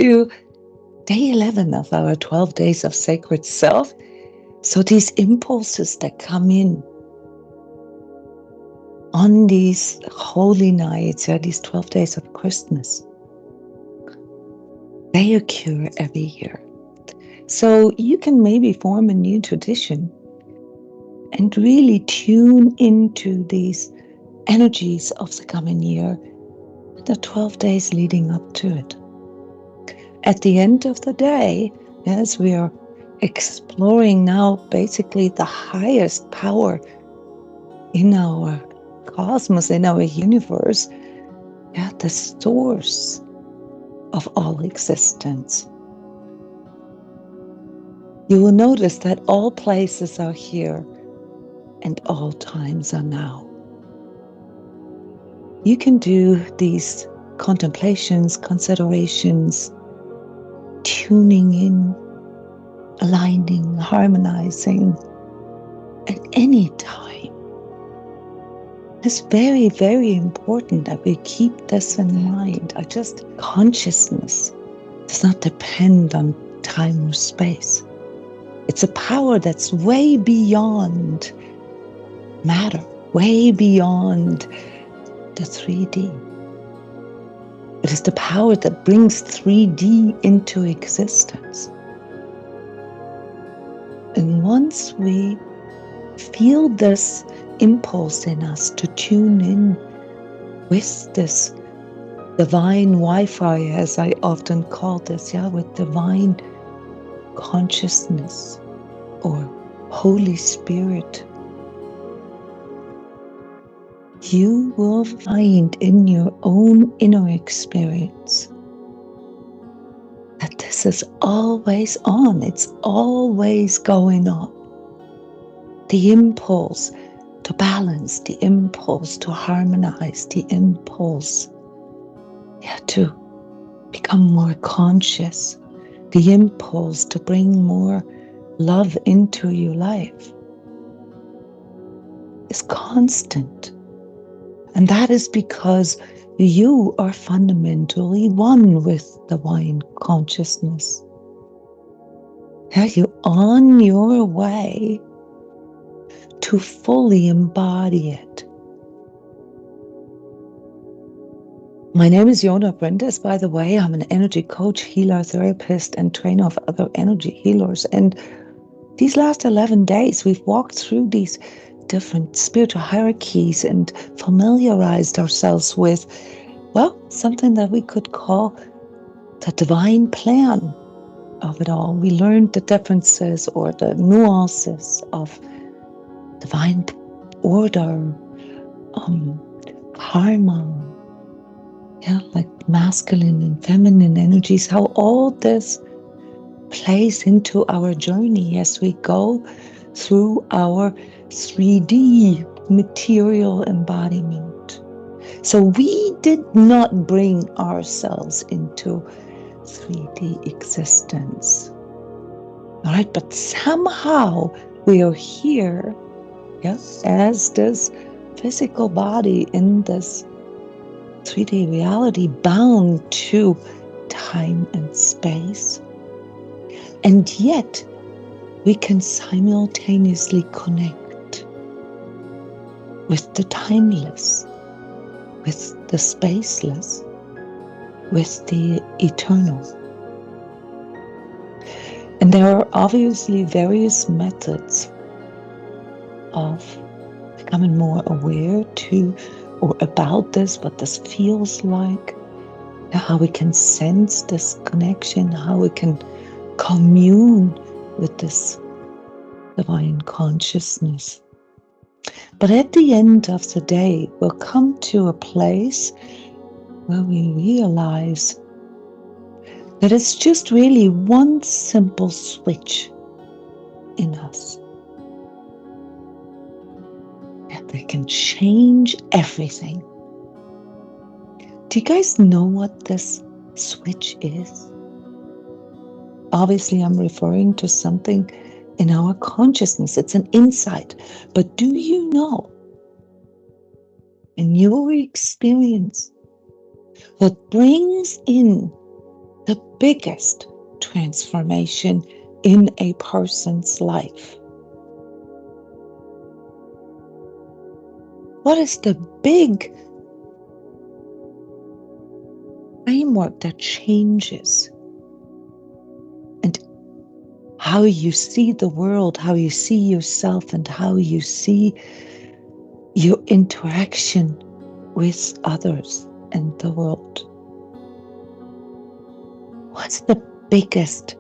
to day 11 of our 12 days of sacred self. So these impulses that come in on these holy nights, these 12 days of Christmas, they occur every year. So you can maybe form a new tradition and really tune into these energies of the coming year, the 12 days leading up to it. At the end of the day, as we are exploring now basically the highest power in our cosmos, in our universe, the source of all existence, you will notice that all places are here and all times are now. You can do these contemplations, considerations, tuning in, aligning, harmonizing at any time. It's very, very important that we keep this in mind. Consciousness does not depend on time or space. It's a power that's way beyond matter, way beyond the 3D. It is the power that brings 3D into existence. And once we feel this impulse in us to tune in with this divine Wi-Fi, as I often call this, with divine consciousness or Holy Spirit, you will find in your own inner experience that this is always on. It's always going on. The impulse to balance, the impulse to harmonize, the impulse to become more conscious, the impulse to bring more love into your life is constant. And that is because you are fundamentally one with divine consciousness. You're on your way to fully embody it. My name is Jona Bryndis, by the way. I'm an energy coach, healer, therapist, and trainer of other energy healers. And these last 11 days, we've walked through these different spiritual hierarchies and familiarized ourselves with, something that we could call the divine plan of it all. We learned the differences or the nuances of divine order, karma, like masculine and feminine energies, how all this plays into our journey as we go through our 3D material embodiment. So we did not bring ourselves into 3D existence. All right, but somehow we are here, as this physical body in this 3D reality, bound to time and space. And yet we can simultaneously connect with the timeless, with the spaceless, with the eternal. And there are obviously various methods of becoming more aware to or about this, what this feels like, how we can sense this connection, how we can commune with this divine consciousness. But at the end of the day, we'll come to a place where we realize that it's just really one simple switch in us that can change everything. Do you guys know what this switch is? Obviously, I'm referring to something in our consciousness. It's an insight. But do you know, in your experience, what brings in the the biggest transformation in a person's life? What is the big framework that changes? And how you see the world, how you see yourself, and how you see your interaction with others and the world. What's the biggest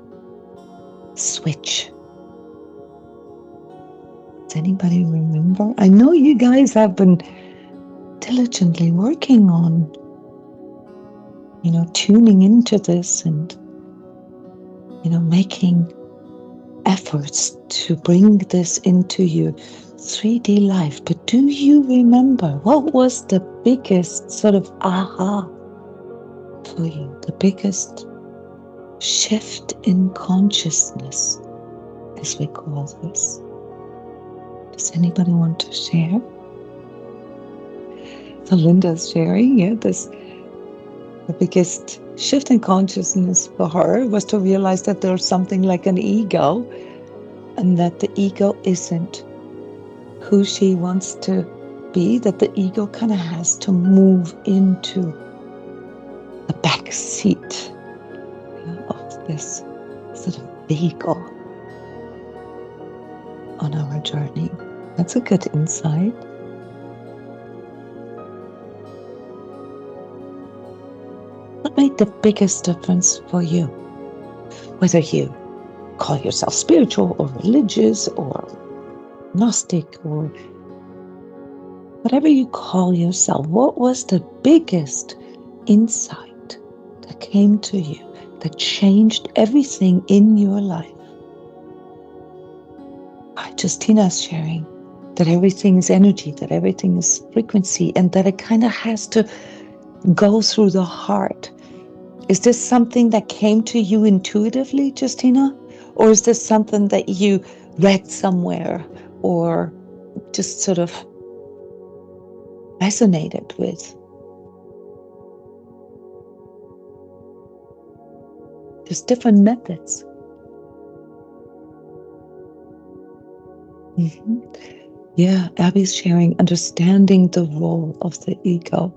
switch? Does anybody remember? I know you guys have been diligently working on, tuning into this and, making efforts to bring this into your 3D life. But do you remember what was the biggest sort of aha for you? The biggest shift in consciousness, as we call this. Does anybody want to share? So Linda's sharing, the biggest shift in consciousness for her was to realize that there's something like an ego, and that the ego isn't who she wants to be, that the ego kind of has to move into the back seat of this sort of vehicle on our journey. That's a good insight. What made the biggest difference for you? Whether you call yourself spiritual or religious or Gnostic or whatever you call yourself, what was the biggest insight that came to you that changed everything in your life? Justina's sharing that everything is energy, that everything is frequency, and that it kind of has to go through the heart. Is this something that came to you intuitively, Justina? Or is this something that you read somewhere or just sort of resonated with? There's different methods. Yeah, Abby's sharing, understanding the role of the ego.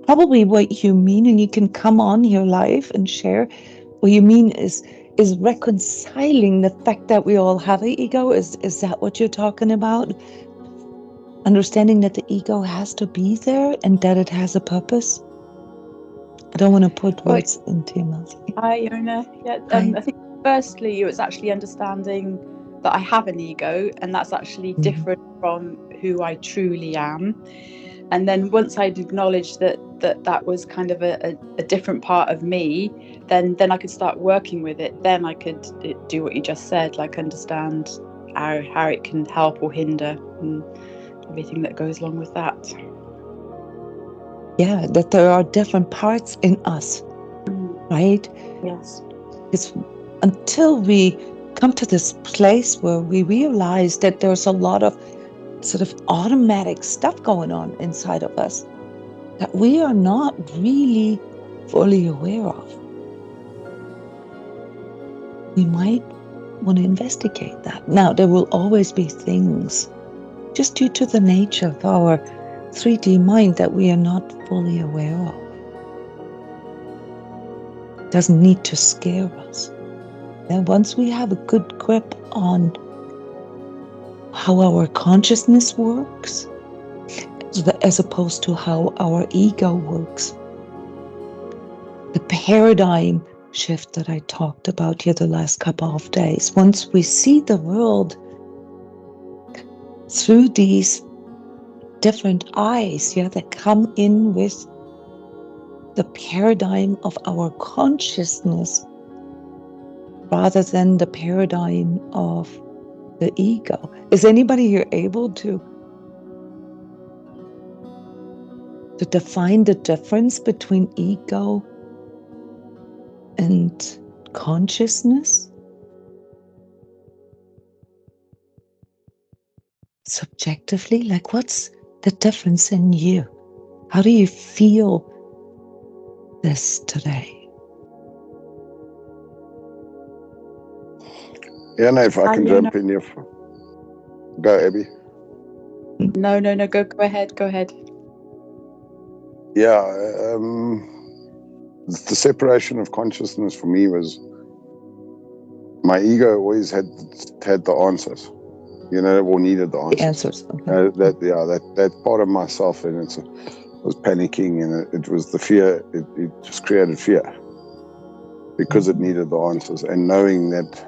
Probably what you mean, and you can come on here live and share, what you mean is reconciling the fact that we all have an ego. Is that what you're talking about? Understanding that the ego has to be there and that it has a purpose? I don't want to put words into your mouth. Hi, Jona. Yeah, I think firstly, it was actually understanding that I have an ego, and that's actually different from who I truly am. And then once I'd acknowledged that was kind of a different part of me, then I could start working with it. Then I could do what you just said, like understand how it can help or hinder and everything that goes along with that. Yeah, that there are different parts in us, right? Yes. It's until we come to this place where we realize that there's a lot of sort of automatic stuff going on inside of us that we are not really fully aware of. We might want to investigate that. Now, there will always be things, just due to the nature of our 3D mind, that we are not fully aware of. It doesn't need to scare us. And once we have a good grip on how our consciousness works, as opposed to how our ego works, the paradigm shift that I talked about here the last couple of days, once we see the world through these different eyes, that come in with the paradigm of our consciousness rather than the paradigm of the ego. Is anybody here able to define the difference between ego and consciousness? Subjectively, like what's the difference in you? How do you feel this today? Yeah, no, if I can Jona. jump in here. Go, Abby. No, go ahead. Yeah, the separation of consciousness for me was, my ego always had the answers, or needed the answers. The answers. Okay. That part of myself, and it was panicking, and it was the fear. It just created fear because it needed the answers, and knowing that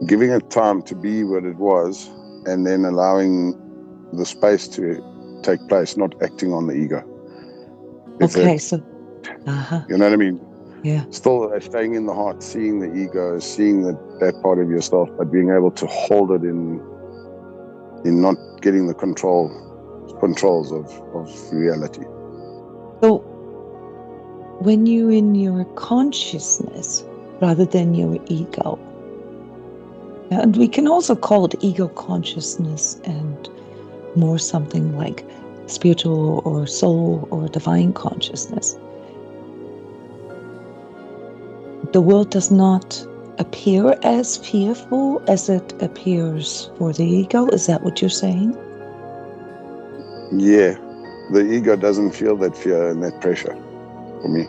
giving it time to be what it was, and then allowing the space to take place, not acting on the ego. Okay, you know what I mean? Yeah. Still staying in the heart, seeing the ego, seeing that part of yourself, but being able to hold it in not getting the controls of reality. So when you're in your consciousness rather than your ego, and we can also call it ego consciousness and more something like spiritual or soul or divine consciousness, the world does not appear as fearful as it appears for the ego. Is that what you're saying? Yeah, the ego doesn't feel that fear and that pressure for me.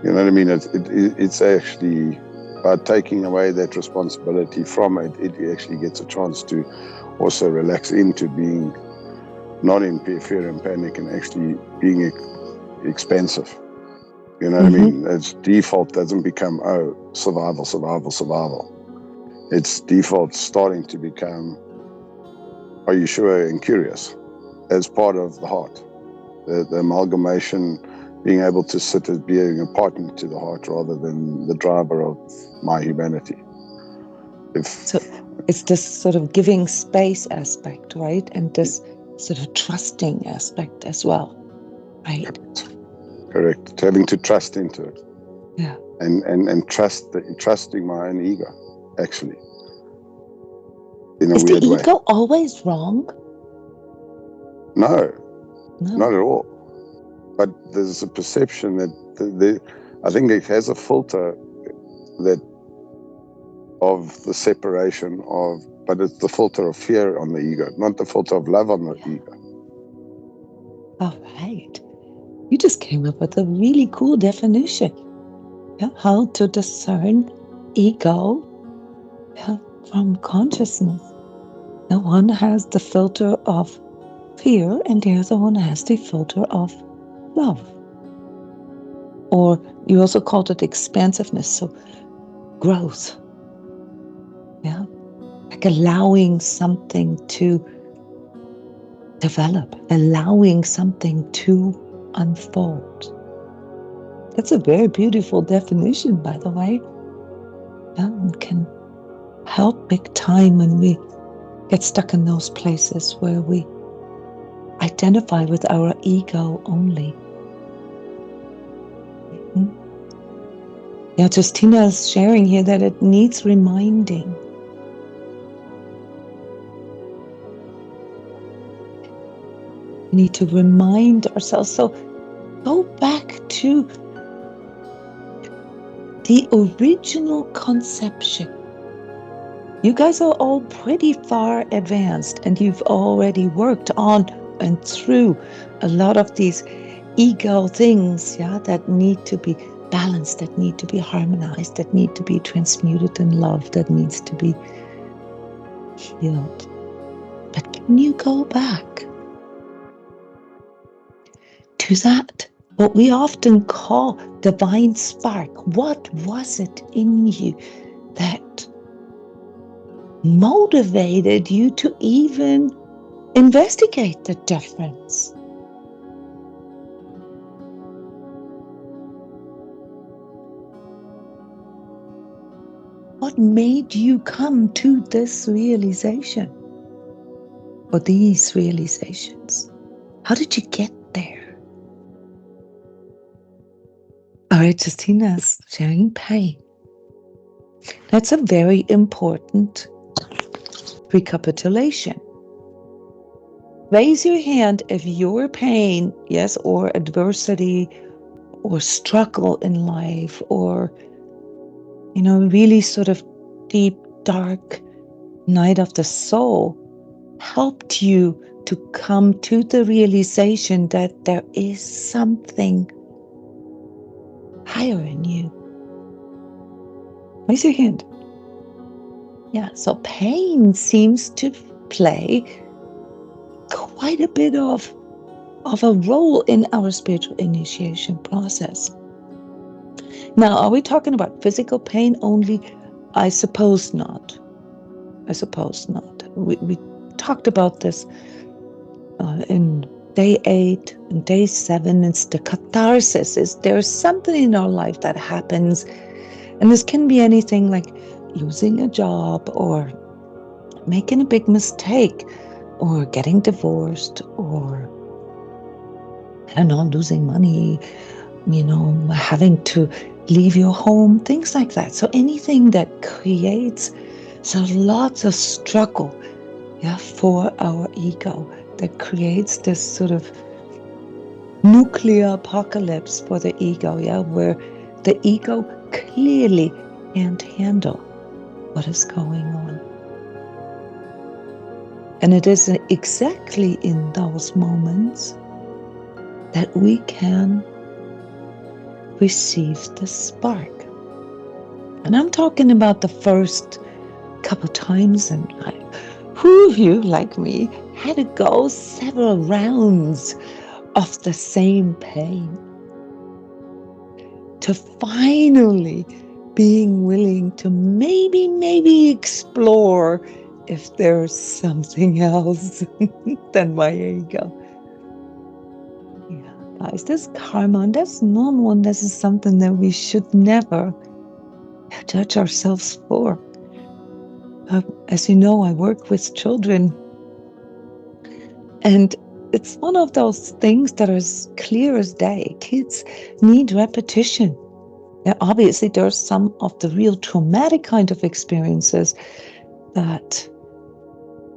You know what I mean? It's actually, by taking away that responsibility from it, it actually gets a chance to also relax into being not in fear and panic, and actually being expansive. You know what I mean? Its default doesn't become, survival. Its default starting to become, are you sure, and curious, as part of the heart. The amalgamation, being able to sit as being a partner to the heart rather than the driver of my humanity. So it's this sort of giving space aspect, right? And this sort of trusting aspect as well, right? Correct. Having to trust into it. Yeah. And trusting my own ego, actually. In a Is weird the way. ego always wrong? No, not at all. But there's a perception that I think it has a filter of the separation of, but it's the filter of fear on the ego, not the filter of love on the ego. All right. You just came up with a really cool definition. Yeah? How to discern ego from consciousness. The one has the filter of fear, and the other one has the filter of love. Or you also called it expansiveness, so growth. Yeah, like allowing something to develop, allowing something to unfold. That's a very beautiful definition, by the way. Yeah, and can help big time when we get stuck in those places where we identify with our ego only. Yeah, Justina is sharing here that it needs reminding. We need to remind ourselves. So go back to the original conception. You guys are all pretty far advanced, and you've already worked on and through a lot of these ego things, that need to be balanced, that need to be harmonized, that need to be transmuted in love, that needs to be healed. But can you go back to that, what we often call divine spark? What was it in you that motivated you to even investigate the difference? What made you come to this realization, or these realizations? How did you get there? All right, Justina's sharing pain. That's a very important recapitulation. Raise your hand if your pain, yes, or adversity or struggle in life, or, really sort of deep, dark night of the soul helped you to come to the realization that there is something higher in you. Raise your hand. Yeah, so pain seems to play quite a bit of a role in our spiritual initiation process. Now, are we talking about physical pain only? I suppose not. We talked about this in day 8 and day 7. It's the catharsis. There's something in our life that happens, and this can be anything like losing a job, or making a big mistake, or getting divorced, or, I don't know, losing money, having to leave your home, things like that. So anything that creates lots of struggle, for our ego, that creates this sort of nuclear apocalypse for the ego, where the ego clearly can't handle what is going on. And it is exactly in those moments that we can receive the spark. And I'm talking about the first couple times in life. Who of you, like me, had to go several rounds of the same pain to finally being willing to maybe explore if there's something else than my ego. Yeah, guys, this karma, and that's normal, and this is something that we should never judge ourselves for. As you know, I work with children, and it's one of those things that are as clear as day. Kids need repetition. Now, obviously, there's some of the real traumatic kind of experiences that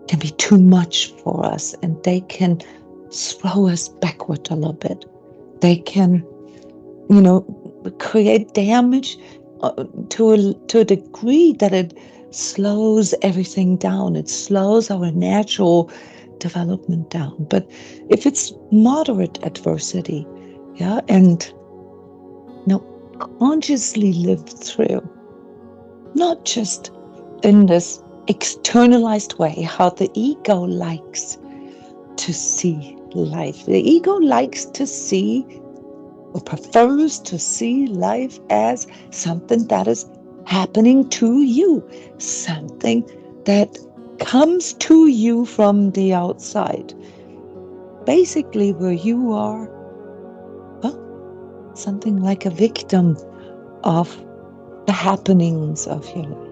can be too much for us, and they can throw us backward a little bit. They can, create damage to a degree that it slows everything down. It slows our natural development down. But if it's moderate adversity, and consciously lived through, not just in this externalized way, how the ego likes to see life. The ego likes to see, or prefers to see, life as something that is happening to you, something that comes to you from the outside. Basically, where you are, something like a victim of the happenings of your life.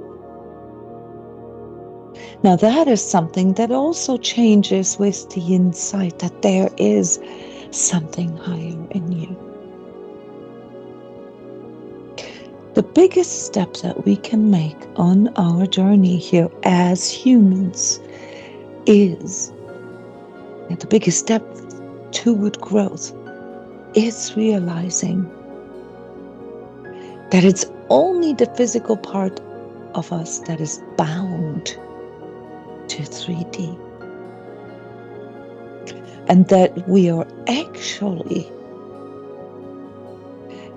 Now, that is something that also changes with the insight that there is something higher in you. The biggest step that we can make on our journey here as humans is, the biggest step toward growth is realizing that it's only the physical part of us that is bound to 3D. And that we are actually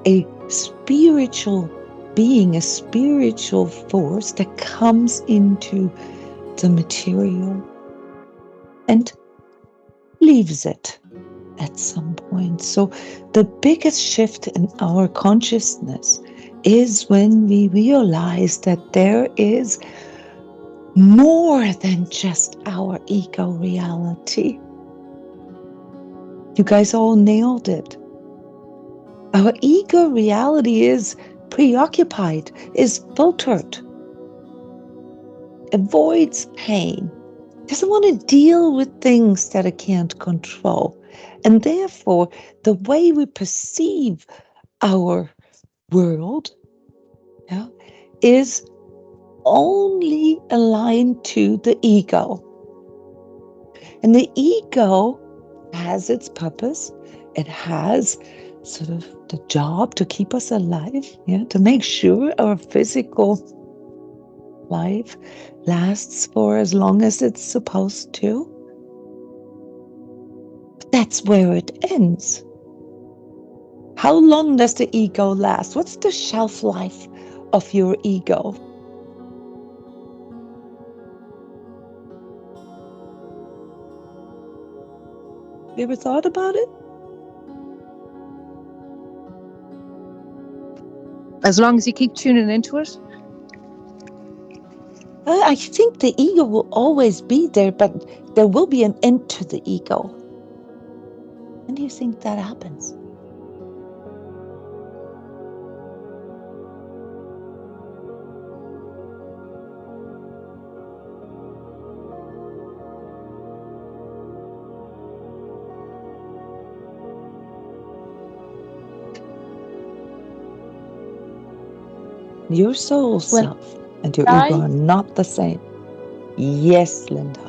a spiritual being, a spiritual force that comes into the material and leaves it at some point. So the biggest shift in our consciousness is when we realize that there is more than just our ego reality. You guys all nailed it. Our ego reality is preoccupied, is filtered, avoids pain, doesn't want to deal with things that it can't control. And therefore, the way we perceive our world is only aligned to the ego. And the ego has its purpose. It has sort of the job to keep us alive, to make sure our physical life lasts for as long as it's supposed to. But that's where it ends. How long does the ego last? What's the shelf life of your ego? You ever thought about it? As long as you keep tuning into it? I think the ego will always be there, but there will be an end to the ego. When do you think that happens? Your soul self and your ego are not the same. Yes, Linda.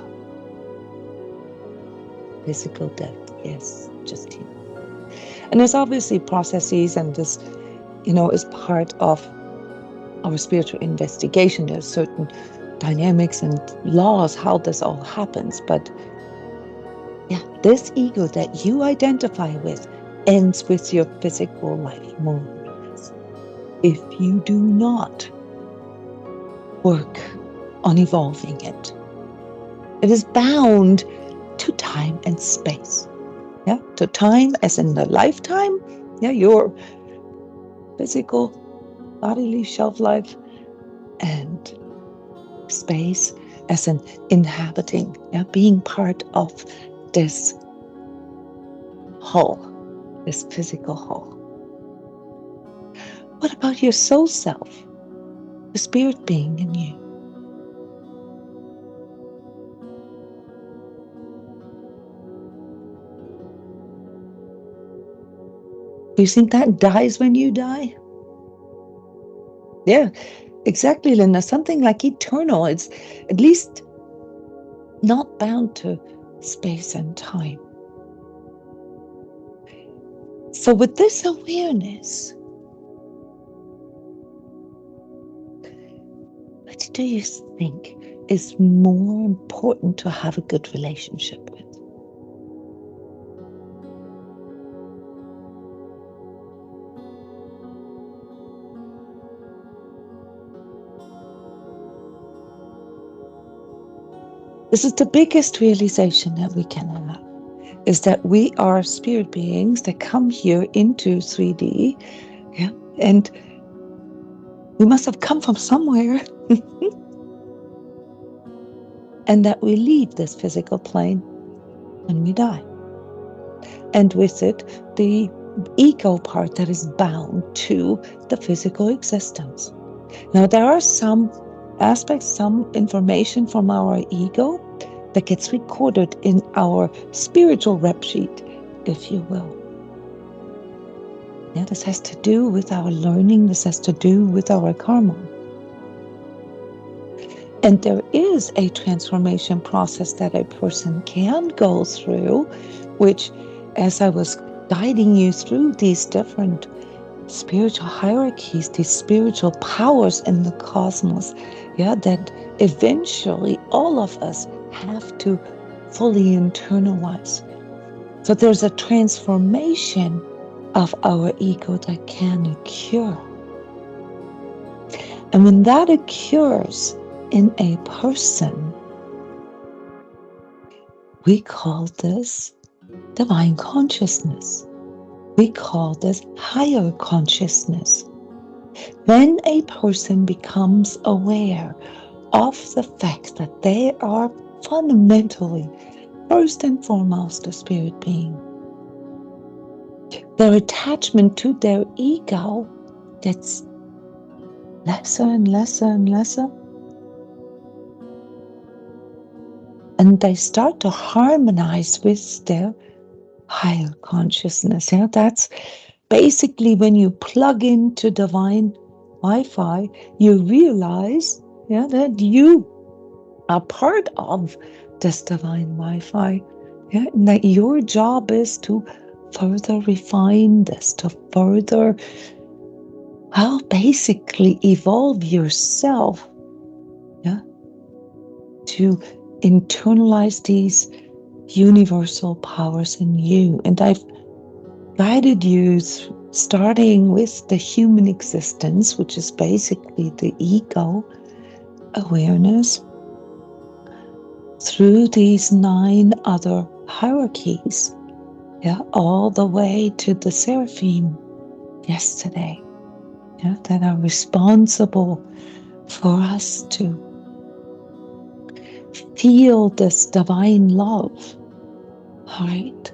Physical death. Yes, Justine. And there's obviously processes, and this, is part of our spiritual investigation. There's certain dynamics and laws how this all happens. But this ego that you identify with ends with your physical life, more or less. If you do not work on evolving it, it is bound to time and space. To time as in the lifetime, your physical bodily shelf life, and space as in inhabiting, being part of this whole, this physical whole. What about your soul self, the spirit being in you? Do you think that dies when you die? Yeah, exactly, Linda. Something like eternal. It's at least not bound to space and time. So with this awareness, what do you think is more important to have a good relationship with? This is the biggest realization that we can have, is that we are spirit beings that come here into 3D, and we must have come from somewhere, and that we leave this physical plane when we die. And with it, the ego part that is bound to the physical existence. Now, there are some aspects, some information from our ego that gets recorded in our spiritual rep sheet, if you will. This has to do with our learning. This has to do with our karma. And there is a transformation process that a person can go through, which, as I was guiding you through these different spiritual hierarchies, these spiritual powers in the cosmos, that eventually all of us have to fully internalize. So there's a transformation of our ego that can occur. And when that occurs in a person, we call this divine consciousness. We call this higher consciousness. When a person becomes aware of the fact that they are fundamentally, first and foremost, a spirit being, their attachment to their ego gets lesser and lesser and lesser. And they start to harmonize with their higher consciousness. That's basically when you plug into divine Wi-Fi, you realize that you are part of this divine Wi-Fi. Yeah, and that your job is to further refine this, to further, well, basically evolve yourself, yeah, to internalize these universal powers in you. And I've guided you starting with the human existence, which is basically the ego awareness, through these 9 other hierarchies, yeah, all the way to the seraphim yesterday, yeah, that are responsible for us to feel this divine love. All right.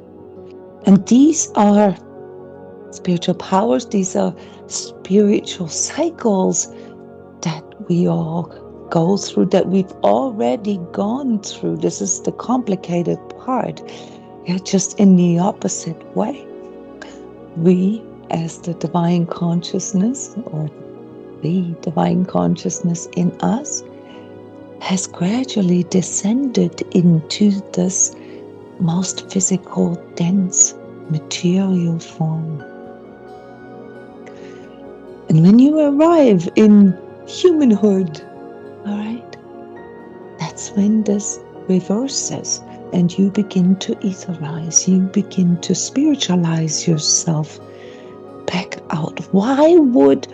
And these are spiritual powers, these are spiritual cycles that we all go through, that we've already gone through. This is the complicated part. Yeah, just in the opposite way. We, as the divine consciousness, or the divine consciousness in us, has gradually descended into this most physical, dense, material form. And when you arrive in humanhood, all right, that's when this reverses and you begin to etherize, you begin to spiritualize yourself back out. Why would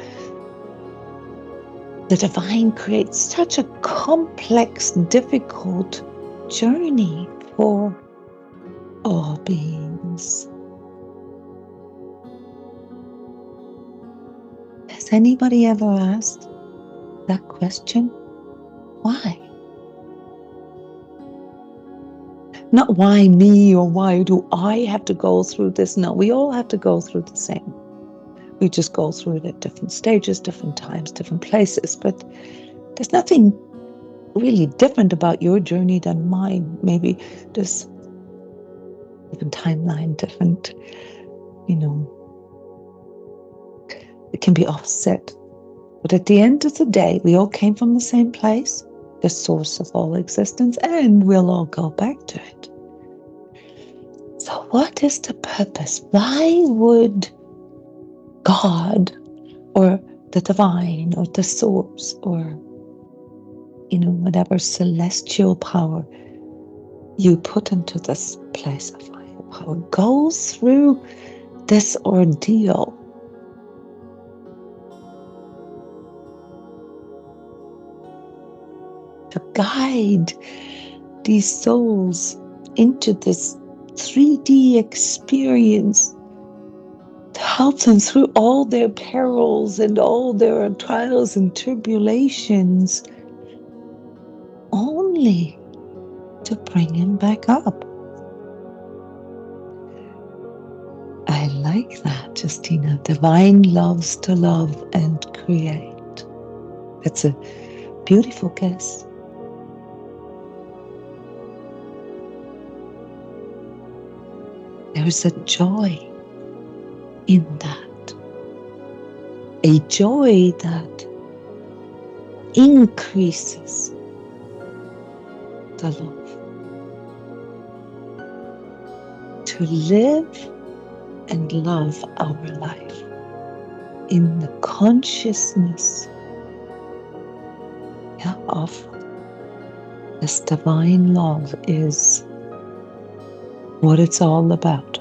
the divine create such a complex, difficult journey for all beings? Has anybody ever asked that question? Why? Not why me, or why do I have to go through this? No, we all have to go through the same. We just go through it at different stages, different times, different places. But there's nothing really different about your journey than mine. Maybe there's different timeline, different, it can be offset. But at the end of the day, we all came from the same place, the source of all existence, and we'll all go back to it. So what is the purpose? Why would God, or the divine, or the source, or whatever celestial power you put into this place of higher power, go through this ordeal? To guide these souls into this 3D experience, to help them through all their perils and all their trials and tribulations, only to bring him back up. I like that, Justina. Divine loves to love and create. That's a beautiful guess. There is a joy in that. A joy that increases the love. To live and love our life in the consciousness of this divine love is what it's all about.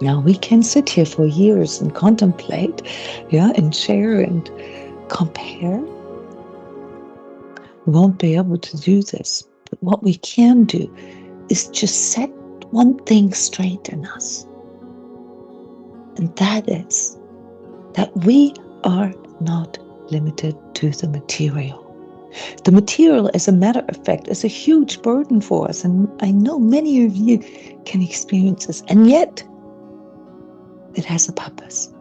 Now, we can sit here for years and contemplate, and share and compare. We won't be able to do this, but what we can do is just set one thing straight in us. And that is that we are not limited to the material. The material, as a matter of fact, is a huge burden for us. And I know many of you can experience this. And yet, it has a purpose.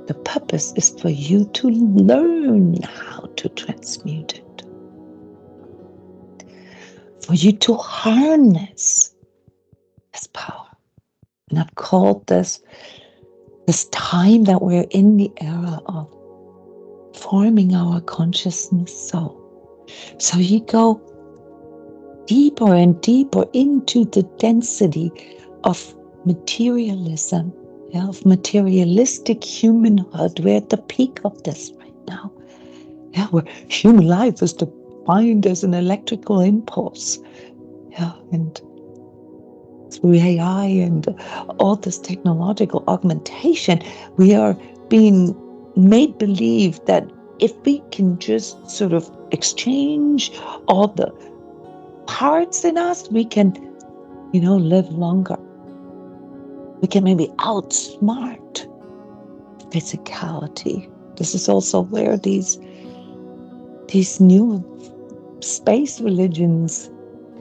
The purpose is for you to learn how to transmute it. For you to harness this power. And I've called this time that we're in, the era of forming our consciousness soul. So you go deeper and deeper into the density of materialism, of materialistic humanhood. We're at the peak of this right now. Yeah, where human life is defined as an electrical impulse. Yeah, and through AI and all this technological augmentation, we are being made believe that if we can just sort of exchange all the parts in us, we can, live longer. We can maybe outsmart physicality. This is also where these new space religions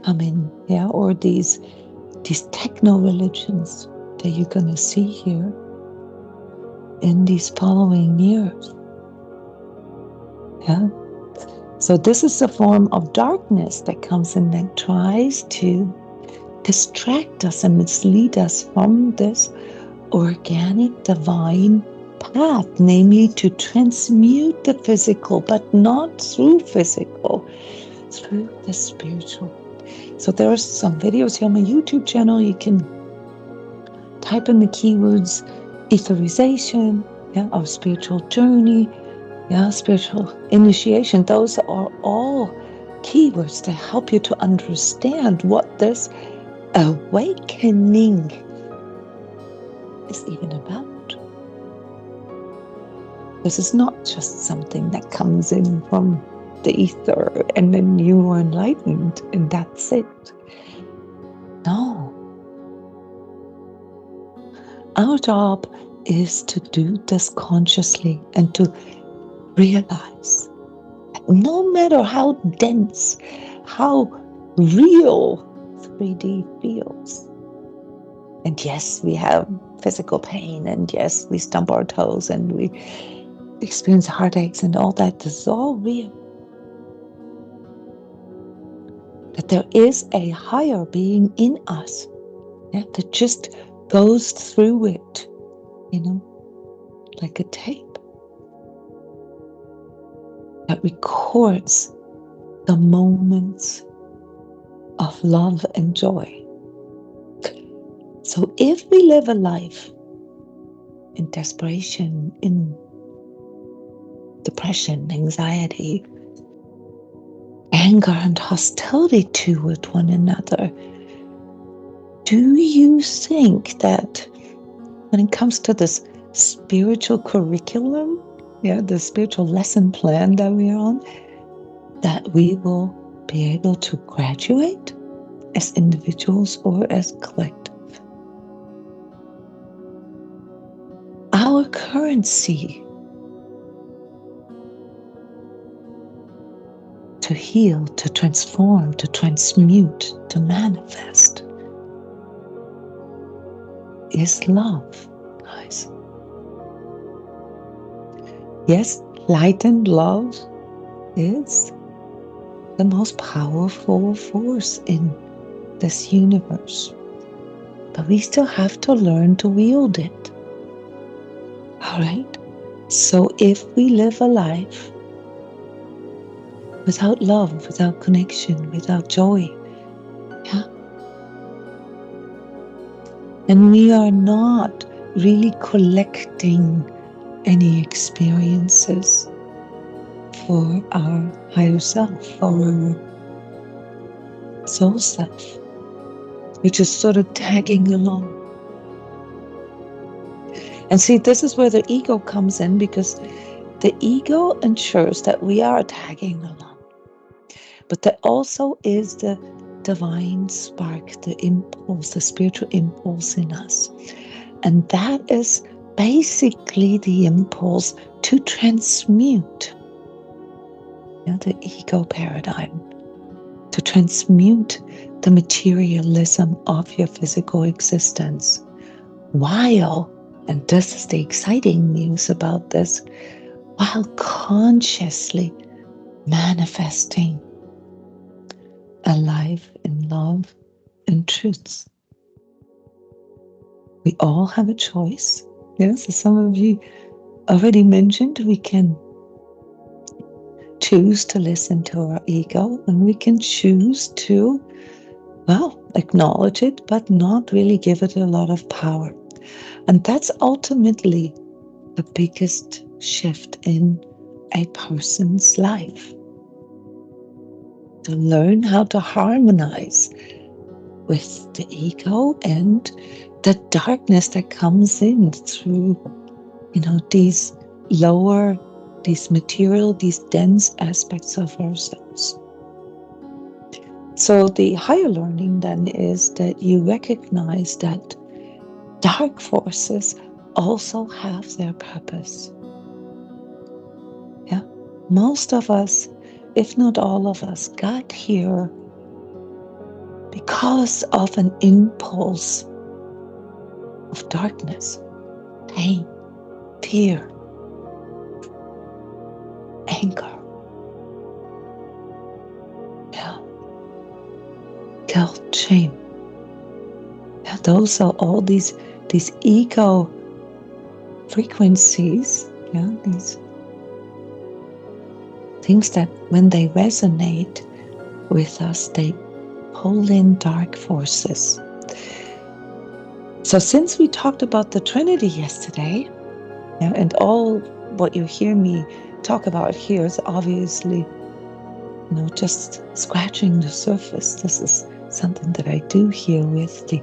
come in, yeah, or these techno religions that you're going to see here in these following years. Yeah. So this is a form of darkness that comes in that tries to distract us and mislead us from this organic divine path, namely to transmute the physical, but not through physical, through the spiritual. So there are some videos here on my YouTube channel. You can type in the keywords etherization, yeah, our spiritual journey, yeah, spiritual initiation. Those are all keywords to help you to understand what this awakening is even about. This is not just something that comes in from the ether and then you are enlightened and that's it. No. Our job is to do this consciously and to realize that no matter how dense, how real 3D feels, and yes, we have physical pain, and yes, we stump our toes and we experience heartaches and all that, this is all real. That there is a higher being in us, yeah, that just goes through it, like a tape. That records the moments of love and joy. So if we live a life in desperation, in depression, anxiety, anger and hostility toward one another, do you think that when it comes to this spiritual curriculum, the spiritual lesson plan that we are on, that we will be able to graduate as individuals or as collective? Our currency to heal, to transform, to transmute, to manifest is love, guys. Yes, light and love is the most powerful force in this universe. But we still have to learn to wield it. All right? So if we live a life without love, without connection, without joy, and we are not really collecting any experiences for our higher self, for our soul self, we're just sort of tagging along. And see, this is where the ego comes in, because the ego ensures that we are tagging along. But there also is the divine spark, the impulse, the spiritual impulse in us. And that is basically the impulse to transmute the ego paradigm, to transmute the materialism of your physical existence, while, and this is the exciting news about this, while consciously manifesting a life in love and truth. We all have a choice. Yes, as some of you already mentioned, we can choose to listen to our ego, and we can choose to, well, acknowledge it, but not really give it a lot of power. And that's ultimately the biggest shift in a person's life. To learn how to harmonize with the ego and the darkness that comes in through, these lower, these material, these dense aspects of ourselves. So the higher learning then is that you recognize that dark forces also have their purpose. Yeah, most of us, if not all of us, got here because of an impulse of darkness, pain, fear, anger, guilt, shame. Yeah, those are all these ego frequencies, these things that when they resonate with us, they pull in dark forces. So since we talked about the Trinity yesterday, and all what you hear me talk about here is obviously, just scratching the surface. This is something that I do here with the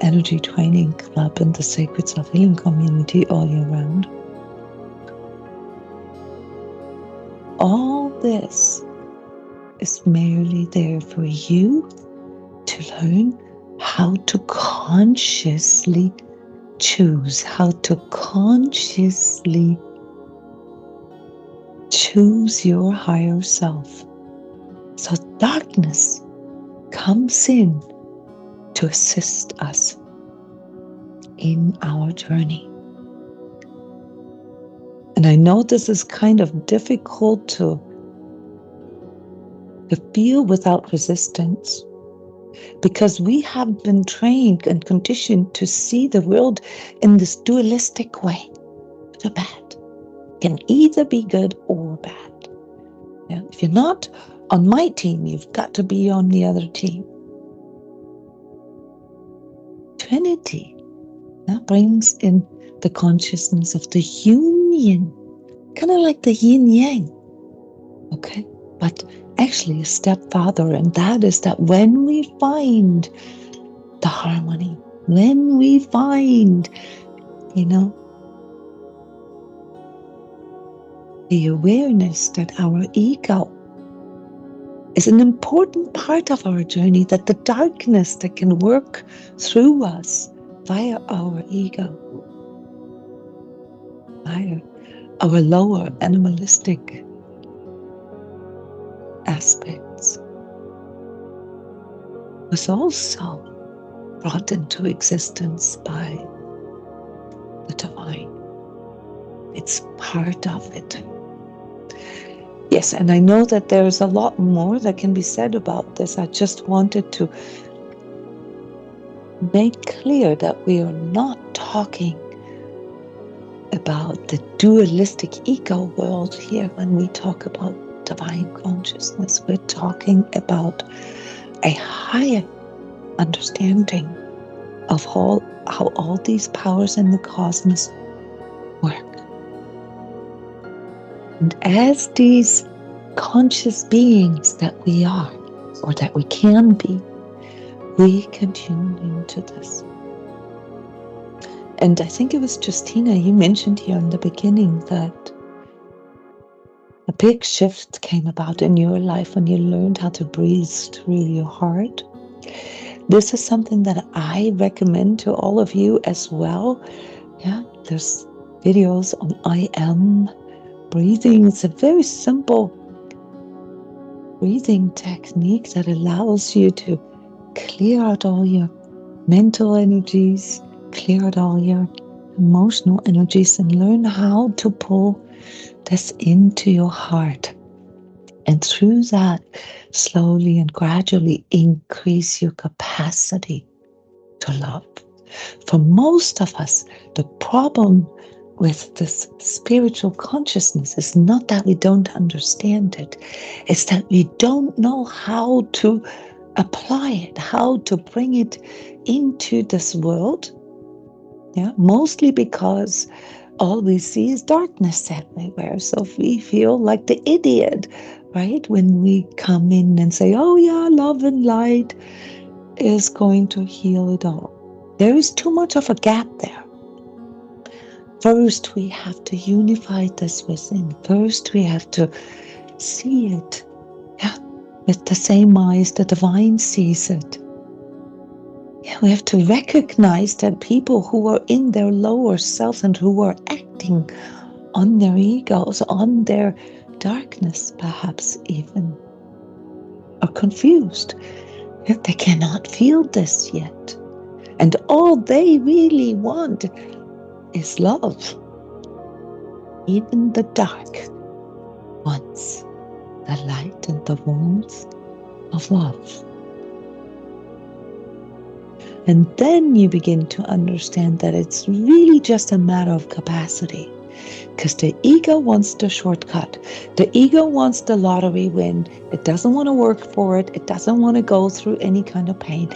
Energy Training Club and the Sacred Self-Healing Community all year round. All this is merely there for you to learn how to consciously choose, how to consciously choose your higher self. So darkness comes in to assist us in our journey. And I know this is kind of difficult to feel without resistance, because we have been trained and conditioned to see the world in this dualistic way. The bad can either be good or bad. If you're not on my team, you've got to be on the other team. Trinity brings in the consciousness of the union, kind of like the yin yang, okay? But actually a step farther, and that is that when we find the harmony, when we find, the awareness that our ego is an important part of our journey, that the darkness that can work through us via our ego, via our lower animalistic aspects, was also brought into existence by the divine. It's part of it. Yes, and I know that there's a lot more that can be said about this. I just wanted to make clear that we are not talking about the dualistic ego world here when we talk about divine consciousness. We're talking about a higher understanding of how all these powers in the cosmos work. And as these conscious beings that we are, or that we can be, we can tune into this. And I think it was Justina, you mentioned here in the beginning that a big shift came about in your life when you learned how to breathe through your heart. This is something that I recommend to all of you as well. There's videos on I Am breathing. It's a very simple breathing technique that allows you to clear out all your mental energies, clear out all your emotional energies, and learn how to pull this into your heart. And through that, slowly and gradually increase your capacity to love. For most of us, the problem with this spiritual consciousness is not that we don't understand it, it's that we don't know how to apply it, how to bring it into this world. Yeah, mostly because all we see is darkness everywhere. So we feel like the idiot, right? When we come in and say, oh yeah, love and light is going to heal it all. There is too much of a gap there. First, we have to unify this within. First, we have to see it, yeah, with the same eyes the divine sees it. Yeah, we have to recognize that people who are in their lower selves and who are acting on their egos, on their darkness, perhaps even, are confused. Yeah, they cannot feel this yet. And all they really want is love. Even the dark wants the light and the warmth of love. And then you begin to understand that it's really just a matter of capacity. Because the ego wants the shortcut. The ego wants the lottery win. It doesn't want to work for it. It doesn't want to go through any kind of pain.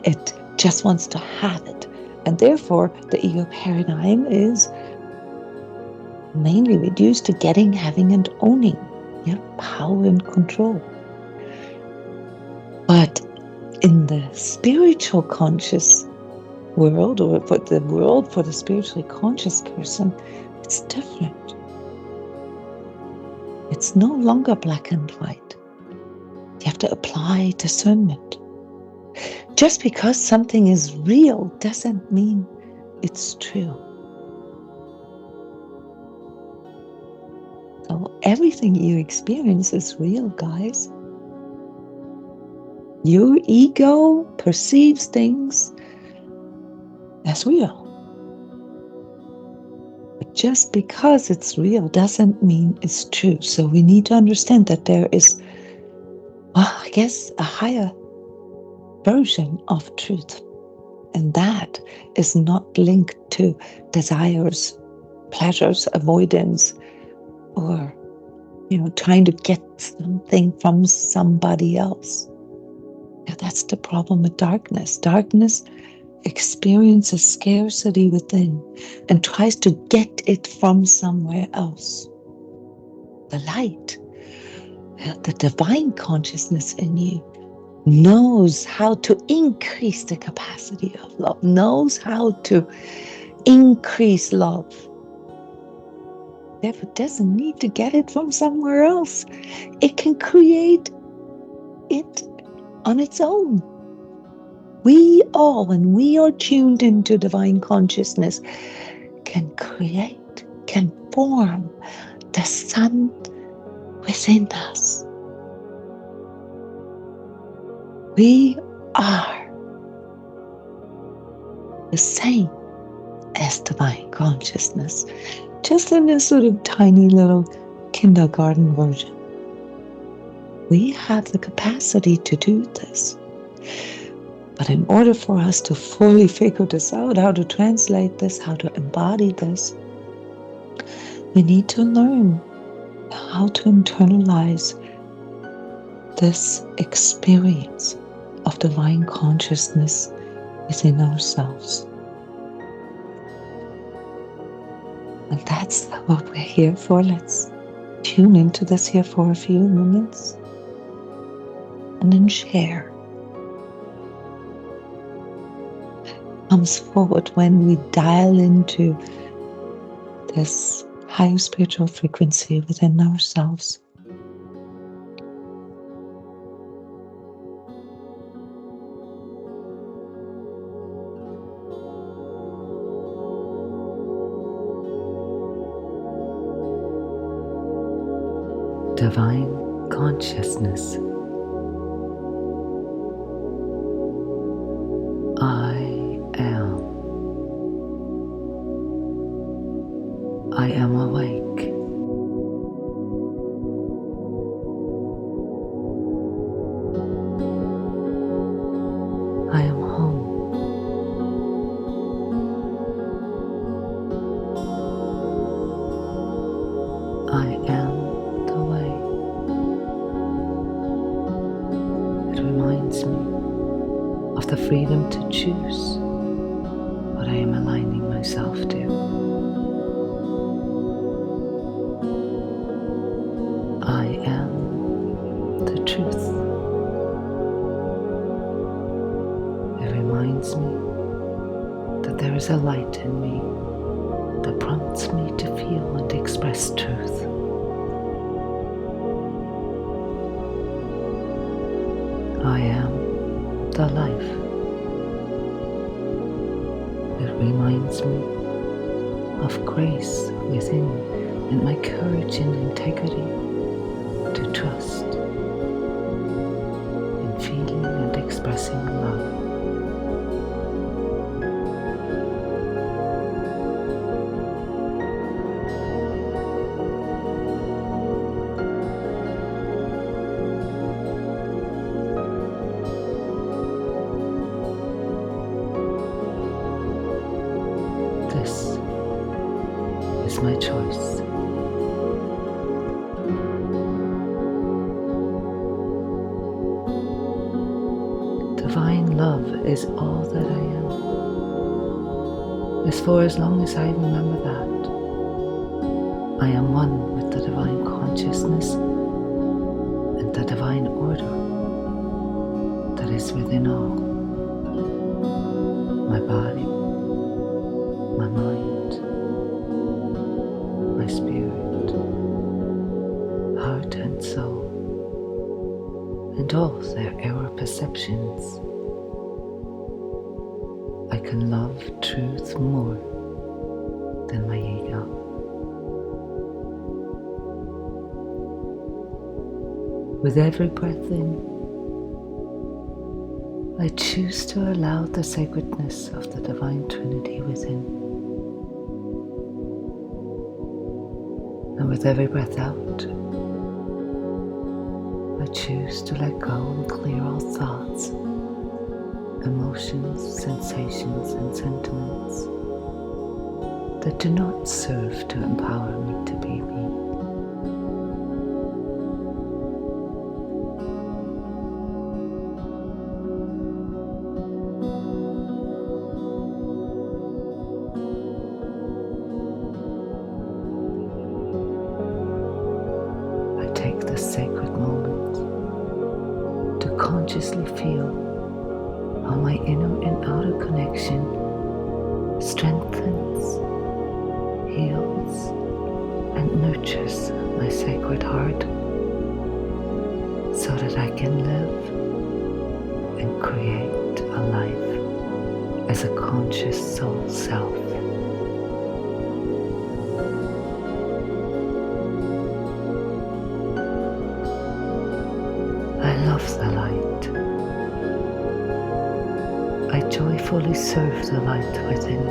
It just wants to have it. And therefore, the ego paradigm is mainly reduced to getting, having, and owning. Yeah, power and control. But in the spiritual conscious world, or for the world for the spiritually conscious person, it's different. It's no longer black and white. You have to apply discernment. Just because something is real doesn't mean it's true. So everything you experience is real, guys. Your ego perceives things as real. But just because it's real doesn't mean it's true. So we need to understand that there is, I guess, a higher version of truth. And that is not linked to desires, pleasures, avoidance, or, trying to get something from somebody else. Yeah, that's the problem with darkness. Darkness experiences scarcity within and tries to get it from somewhere else. The light, the divine consciousness in you, knows how to increase the capacity of love, knows how to increase love. Therefore, it doesn't need to get it from somewhere else. It can create it on its own. We all, when we are tuned into divine consciousness, can create, can form the sun within us. We are the same as divine consciousness, just in a sort of tiny little kindergarten version. We have the capacity to do this. But in order for us to fully figure this out, how to translate this, how to embody this, we need to learn how to internalize this experience of divine consciousness within ourselves. And that's what we're here for. Let's tune into this here for a few minutes and then share. Comes forward when we dial into this higher spiritual frequency within ourselves. Divine consciousness. I am awake. I am home. choose what I am aligning myself to. I am the truth. It reminds me that there is a light in me that prompts me to feel and express truth. I am the life. It reminds me of grace within and my courage and integrity to trust in feeling and expressing love. This is my choice. Divine love is all that I am. As for as long as I remember that, I am one with the divine consciousness and the divine order that is within all. My body, my mind, my spirit, heart and soul, and all their error perceptions. I can love truth more than my ego. With every breath in, I choose to allow the sacredness of the Divine Trinity within. And with every breath out, I choose to let go and clear all thoughts, emotions, sensations, and sentiments that do not serve to empower me to be me. I take this sacred moment to consciously feel how my inner and outer connection strengthens, heals, and nurtures my sacred heart so that I can live and create a life as a conscious soul self. I love the light. I joyfully serve the light within.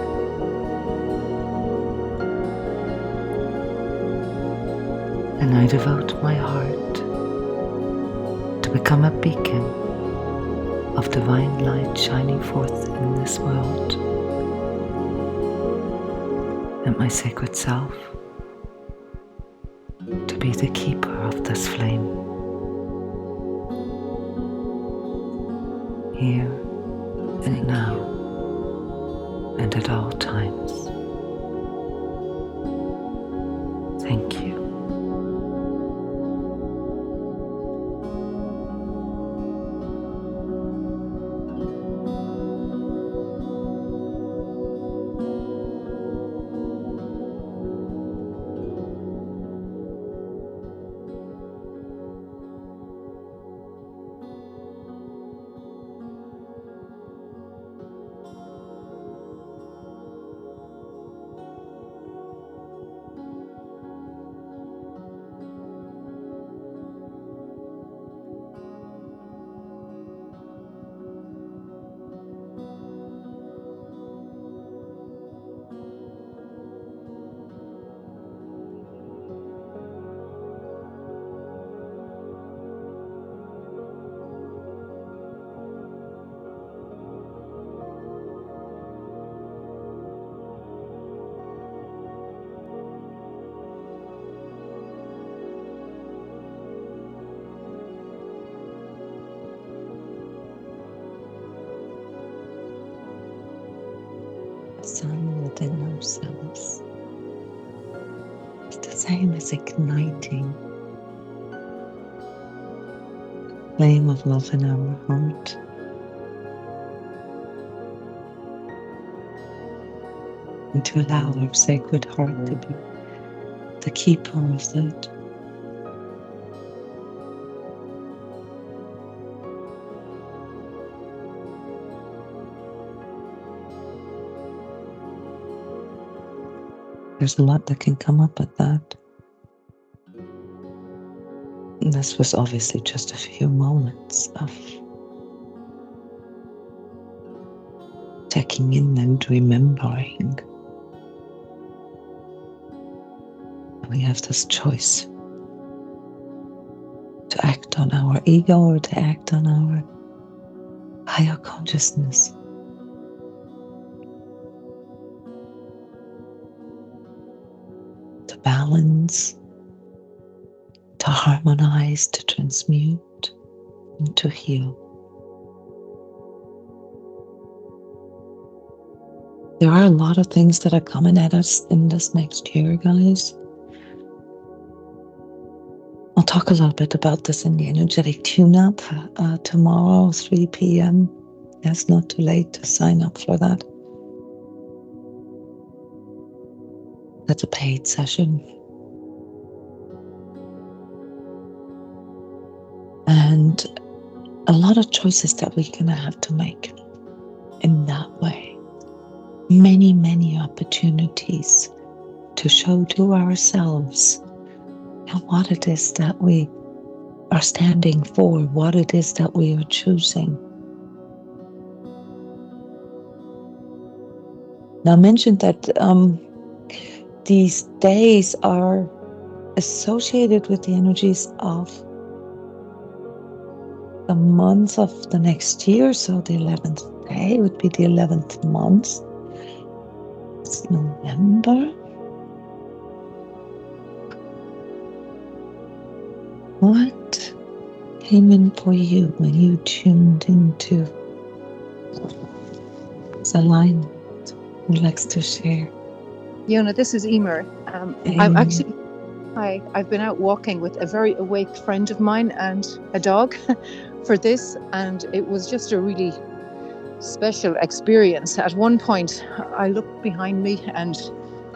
And I devote my heart to become a beacon of divine light shining forth in this world. And my sacred self to be the keeper of this flame. Here and now, and at all times. Thank you. sun within ourselves. It's the same as igniting the flame of love in our heart. And to allow our sacred heart to be the keeper of that. There's a lot that can come up at that. And this was obviously just a few moments of checking in and remembering. We have this choice to act on our ego or to act on our higher consciousness. To balance, to harmonize, to transmute, and to heal. There are a lot of things that are coming at us in this next year, guys. I'll talk a little bit about this in the energetic tune-up tomorrow, 3 p.m. It's not too late to sign up for that. That's a paid session. And a lot of choices that we're going to have to make in that way. Many, many opportunities to show to ourselves what it is that we are standing for, what it is that we are choosing. Now, I mentioned that these days are associated with the energies of the months of the next year. So the 11th day would be the 11th month. It's November. What came in for you when you tuned into this alignment? Who likes to share? Jona, this is Emer. I'm actually, I've been out walking with a very awake friend of mine and a dog for this, and it was just a really special experience. At one point, I looked behind me, and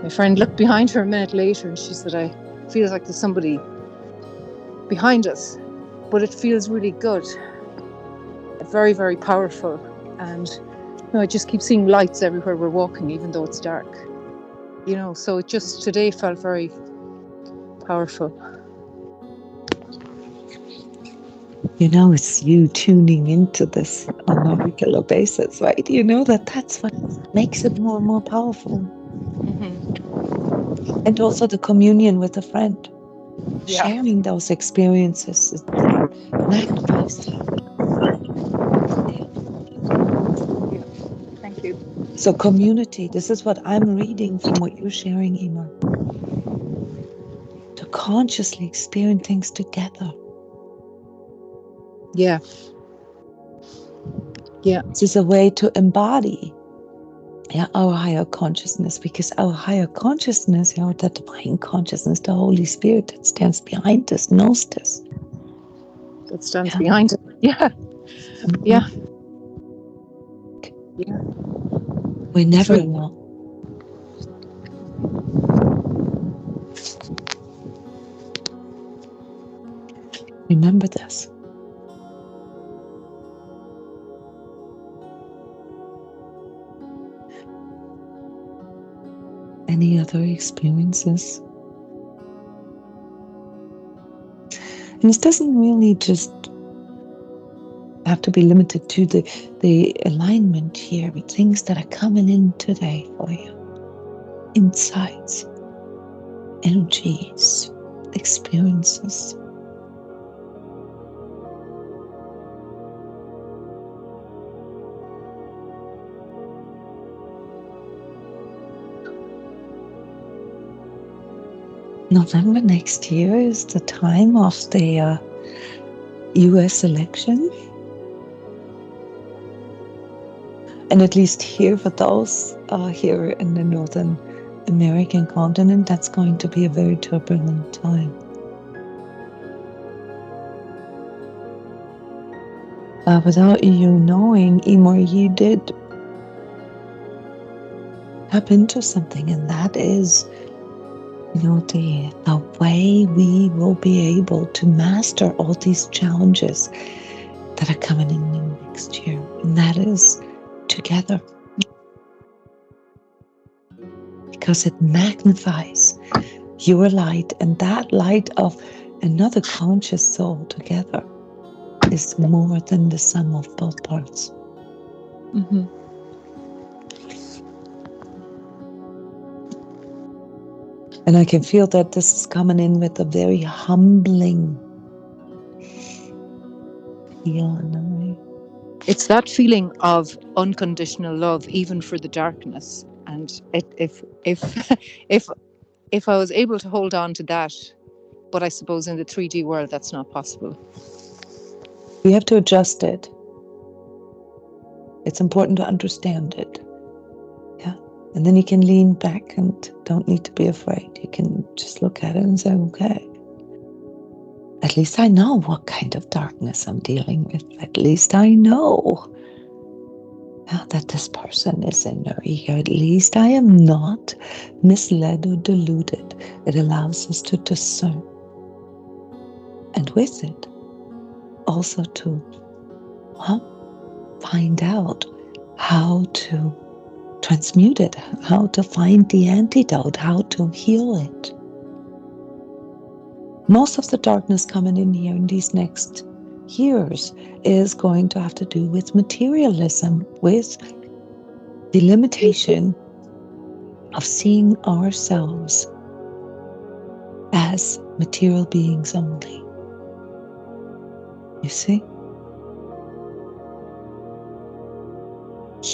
my friend looked behind her a minute later, and she said, "I feel like there's somebody behind us, but it feels really good, very, very powerful." And I just keep seeing lights everywhere we're walking, even though it's dark. So it just today felt very powerful. It's you tuning into this on a regular basis, right? That's what makes it more and more powerful. Mm-hmm. And also the communion with a friend. Yeah. Sharing those experiences is magnifies them. Yeah. Thank you. So community, this is what I'm reading from what you're sharing, Ima. To consciously experience things together. Yeah. Yeah. This is a way to embody our higher consciousness, because our higher consciousness, the divine consciousness, the Holy Spirit that stands behind this, knows this. That stands behind it. Yeah. Mm-hmm. Yeah. Yeah. We never know. Remember this. Any other experiences? And this doesn't really just have to be limited to the alignment here, but things that are coming in today for you. Insights, energies, experiences. November next year is the time of the US election. And at least here, for those here in the Northern American continent, that's going to be a very turbulent time. Without you knowing, Emer, you did tap into something, and that is, the way we will be able to master all these challenges that are coming in next year, and that is together. Because it magnifies your light, and that light of another conscious soul together is more than the sum of both parts. Mm-hmm. And I can feel that this is coming in with a very humbling feeling. It's that feeling of unconditional love, even for the darkness. And if I was able to hold on to that, but I suppose in the 3D world that's not possible. We have to adjust it. It's important to understand it. Yeah. And then you can lean back and don't need to be afraid. You can just look at it and say, okay, at least I know what kind of darkness I'm dealing with. At least I know that this person is in their ego. At least I am not misled or deluded. It allows us to discern. And with it, also to find out how to transmute it, how to find the antidote, how to heal it. Most of the darkness coming in here in these next years is going to have to do with materialism, with the limitation of seeing ourselves as material beings only. You see?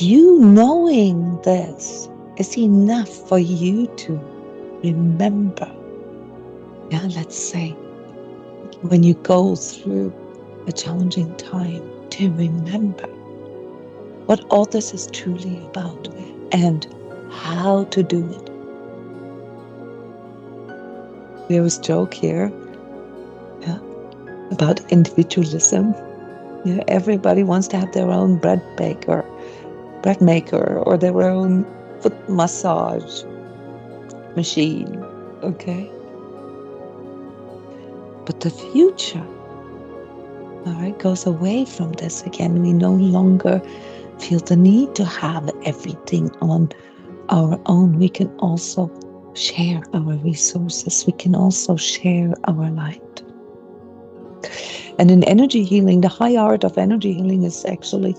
You knowing this is enough for you to remember. Yeah, let's say, when you go through a challenging time, to remember what all this is truly about and how to do it. There was a joke here about individualism. Everybody wants to have their own bread maker, or their own foot massage machine. Okay? But the future, goes away from this again. We no longer feel the need to have everything on our own. We can also share our resources. We can also share our light. And in energy healing, the high art of energy healing is actually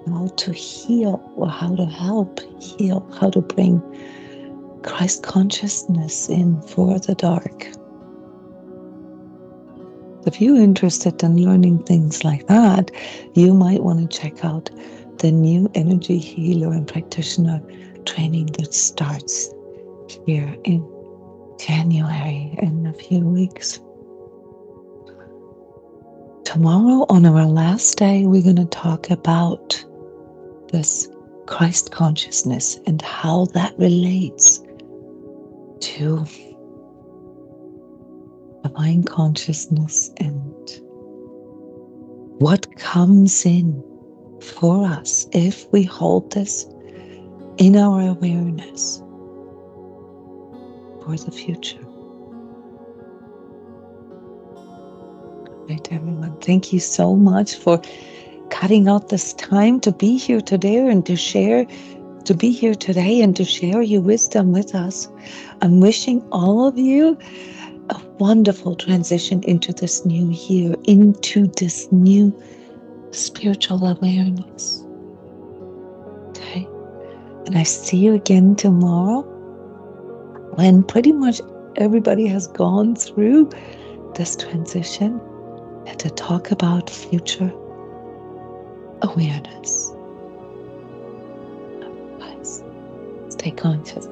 how to heal, or how to help heal, how to bring Christ consciousness in for the dark. If you're interested in learning things like that, you might want to check out the new energy healer and practitioner training that starts here in January, in a few weeks. Tomorrow, on our last day, we're going to talk about this Christ consciousness and how that relates to divine consciousness and what comes in for us if we hold this in our awareness for the future. Right, everyone. Thank you so much for cutting out this time to be here today and to share your wisdom with us. I'm wishing all of you a wonderful transition into this new year, into this new spiritual awareness. Okay? And I see you again tomorrow, when pretty much everybody has gone through this transition, and to talk about future awareness. Otherwise, stay conscious.